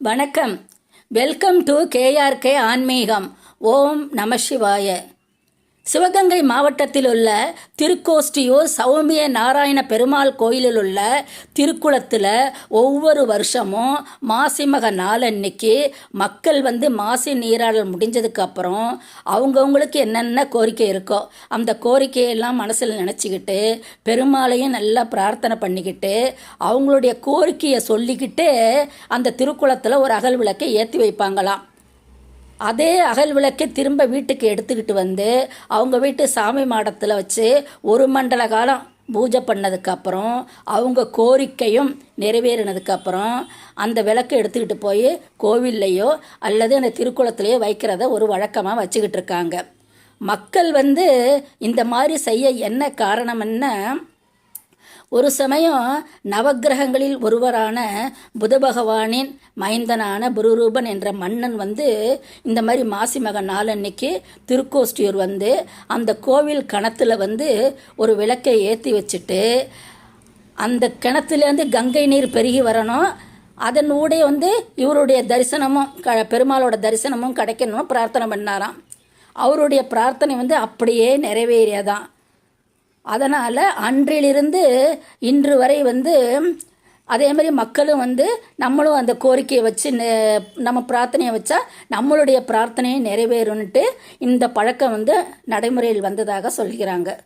வணக்கம். Welcome to KRK ஆன்மீகம். ஓம் நம சிவாய. சிவகங்கை மாவட்டத்தில் உள்ள திருக்கோஷ்டியூர் சௌமிய நாராயண பெருமாள் கோயிலில் உள்ள திருக்குளத்தில் ஒவ்வொரு வருஷமும் மாசிமக நாளன்னைக்கு மக்கள் மாசி நீராடல் முடிஞ்சதுக்கப்புறம் அவங்கவுங்களுக்கு என்னென்ன கோரிக்கை இருக்கோ அந்த கோரிக்கையெல்லாம் மனசில் நினச்சிக்கிட்டு பெருமாளையும் நல்லா பிரார்த்தனை பண்ணிக்கிட்டு அவங்களுடைய கோரிக்கையை சொல்லிக்கிட்டு அந்த திருக்குளத்தில் ஒரு அகல் விளக்கை ஏற்றி வைப்பாங்களாம். அதே அகல் விளக்கை திரும்ப வீட்டுக்கு எடுத்துக்கிட்டு வந்து அவங்க வீட்டு சாமி மாடத்தில் வச்சு ஒரு மண்டல காலம் பூஜை பண்ணதுக்கப்புறம் அவங்க கோரிக்கையும் நிறைவேறினதுக்கப்புறம் அந்த விளக்கை எடுத்துக்கிட்டு போய் கோவில்லையோ அல்லது அந்த திருக்குளத்துலையோ வைக்கிறத ஒரு வழக்கமாக வச்சுக்கிட்டு இருக்காங்க. மக்கள் இந்த மாதிரி செய்ய என்ன காரணம்னா, ஒரு சமயம் நவக்கிரகங்களில் ஒருவரான புத பகவானின் மைந்தனான புருரூபன் என்ற மன்னன் இந்த மாதிரி மாசி மக நாளன்னைக்கு திருக்கோஷ்டியூர் அந்த கோவில் கிணத்துல ஒரு விளக்கை ஏற்றி வச்சுட்டு அந்த கிணத்துலேருந்து கங்கை நீர் பெருகி வரணும், அதன் ஊடே இவருடைய தரிசனமும் பெருமாளோட தரிசனமும் கிடைக்கணும்னு பிரார்த்தனை பண்ணாராம். அவருடைய பிரார்த்தனை அப்படியே நிறைவேறியதான். அதனால் அன்றிலிருந்து இன்று வரை அதே மாதிரி மக்களும் நம்மளும் அந்த கோரிக்கையை வச்சு நம்ம பிரார்த்தனையை வச்சா நம்மளுடைய பிரார்த்தனையை நிறைவேறும்னுட்டு இந்த பழக்கம் நடைமுறையில் வந்ததாக சொல்கிறாங்க.